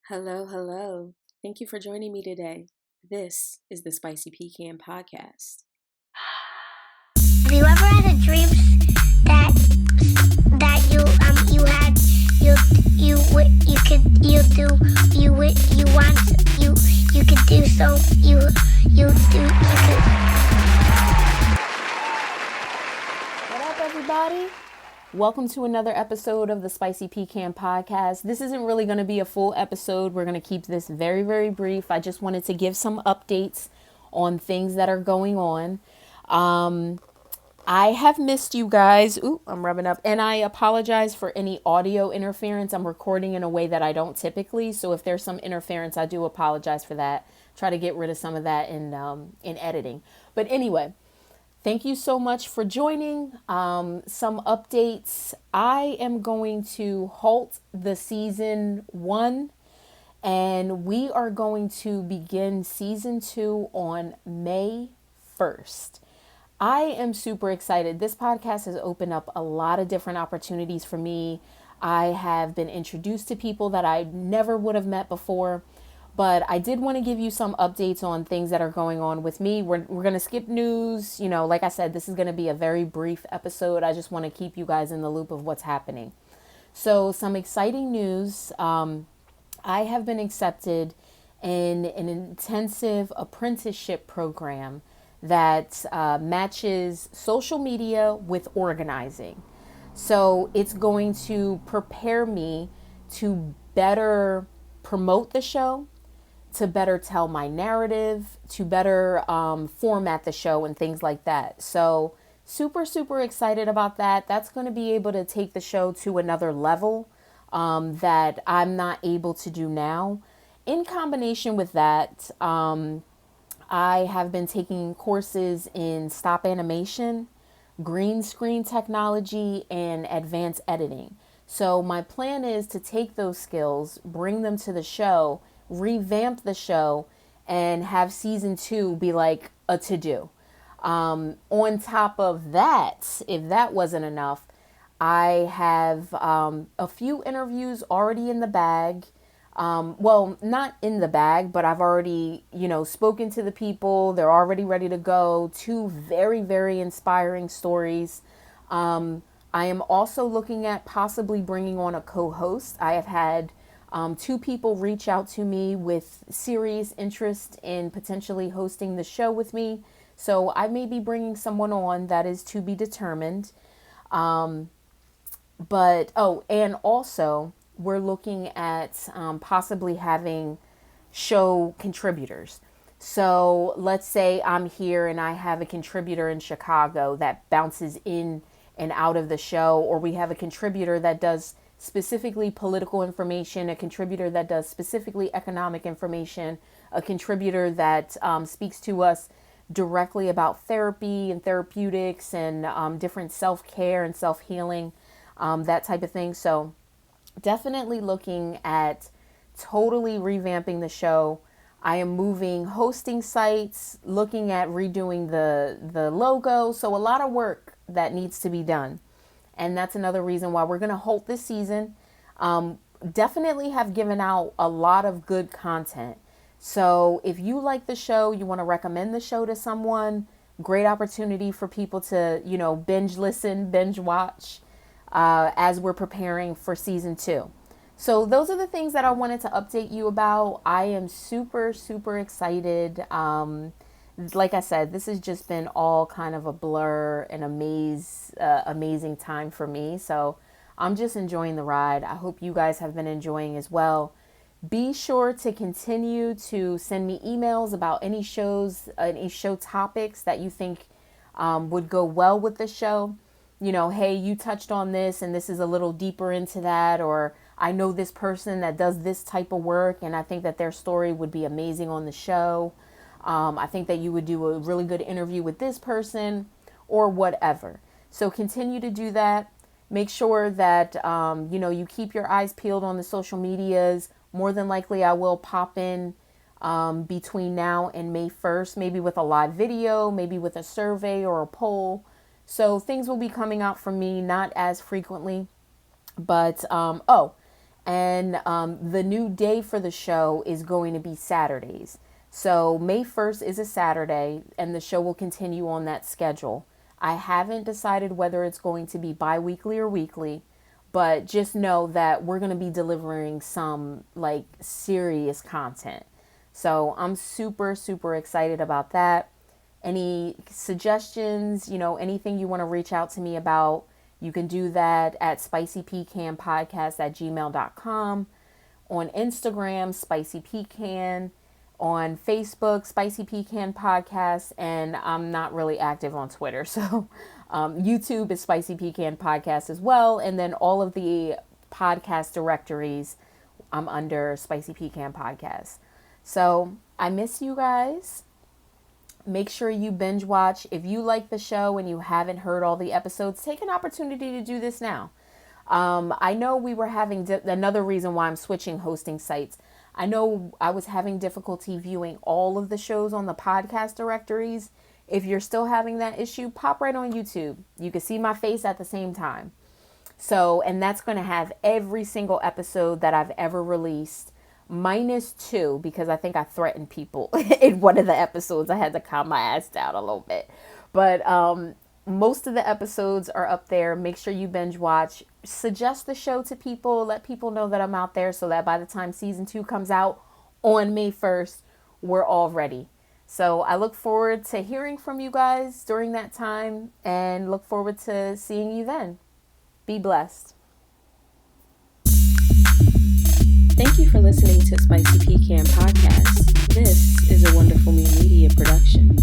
Hello, hello. Thank you for joining me today. This is the Spicy Pecan Podcast. Have you ever had a dream that you could do so you could. What up, everybody? Welcome to another episode of the Spicy Pecan Podcast. This isn't really going to be a full episode. We're going to keep this very, very brief. I just wanted to give some updates on things that are going on. I have missed you guys. Ooh, I'm rubbing up. And I apologize for any audio interference. I'm recording in a way that I don't typically. So if there's some interference, I do apologize for that. Try to get rid of some of that in editing. But anyway, thank you so much for joining. Some updates. I am going to halt the season 1 and we are going to begin season 2 on May 1st. I am super excited. This podcast has opened up a lot of different opportunities for me. I have been introduced to people that I never would have met before, but I did want to give you some updates on things that are going on with me. We're going to skip news. You know, like I said, this is going to be a very brief episode. I just want to keep you guys in the loop of what's happening. So some exciting news. I have been accepted in an intensive apprenticeship program that matches social media with organizing. So it's going to prepare me to better promote the show, to better tell my narrative, to better format the show and things like that. So super, super excited about that. That's going to be able to take the show to another level that I'm not able to do now. In combination with that, I have been taking courses in stop animation, green screen technology, and advanced editing. So my plan is to take those skills, bring them to the show, revamp the show, and have season 2 be like a to-do. On top of that, if that wasn't enough, I have a few interviews already in the bag. Well, not in the bag, but I've already, spoken to the people. They're already ready to go. 2 very, very inspiring stories. I am also looking at possibly bringing on a co-host. I have had 2 people reach out to me with serious interest in potentially hosting the show with me. So I may be bringing someone on. That is to be determined. And also we're looking at possibly having show contributors. So let's say I'm here and I have a contributor in Chicago that bounces in and out of the show, or we have a contributor that does specifically political information, a contributor that does specifically economic information, a contributor that speaks to us directly about therapy and therapeutics and different self-care and self-healing, that type of thing. So definitely looking at totally revamping the show. I am moving hosting sites, looking at redoing the logo. So a lot of work that needs to be done. And that's another reason why we're going to halt this season. Definitely have given out a lot of good content. So if you like the show, you want to recommend the show to someone, great opportunity for people to, binge listen, binge watch as we're preparing for season 2. So those are the things that I wanted to update you about. I am super, super excited. Like I said, this has just been all kind of a blur and amazing time for me. So I'm just enjoying the ride. I hope you guys have been enjoying as well. Be sure to continue to send me emails about any shows, any show topics that you think would go well with the show. Hey, you touched on this and this is a little deeper into that, or I know this person that does this type of work and I think that their story would be amazing on the show. I think that you would do a really good interview with this person or whatever. So continue to do that. Make sure that, you keep your eyes peeled on the social medias. More than likely, I will pop in between now and May 1st, maybe with a live video, maybe with a survey or a poll. So things will be coming out from me, not as frequently, but, And the new day for the show is going to be Saturdays. So May 1st is a Saturday, and the show will continue on that schedule. I haven't decided whether it's going to be bi-weekly or weekly, but just know that we're going to be delivering some like serious content. So I'm super, super excited about that. Any suggestions, anything you want to reach out to me about, you can do that at SpicyPecanPodcast@gmail.com, on Instagram, SpicyPecan, on Facebook, Spicy Pecan Podcast, and I'm not really active on Twitter. So YouTube is Spicy Pecan Podcast as well. And then all of the podcast directories, I'm under Spicy Pecan Podcast. So I miss you guys. Make sure you binge watch. If you like the show and you haven't heard all the episodes, take an opportunity to do this now. I know we were having another reason why I'm switching hosting sites. I know I was having difficulty viewing all of the shows on the podcast directories. If you're still having that issue, pop right on YouTube. You can see my face at the same time. So, and that's going to have every single episode that I've ever released, minus 2, because I think I threatened people in one of the episodes. I had to calm my ass down a little bit. But most of the episodes are up there. Make sure you binge watch. Suggest the show to people. Let people know that I'm out there so that by the time season 2 comes out on May 1st, we're all ready. So I look forward to hearing from you guys during that time and look forward to seeing you then. Be blessed. Thank you for listening to Spicy Pecan Podcast. This is a Wonderful Me Media production.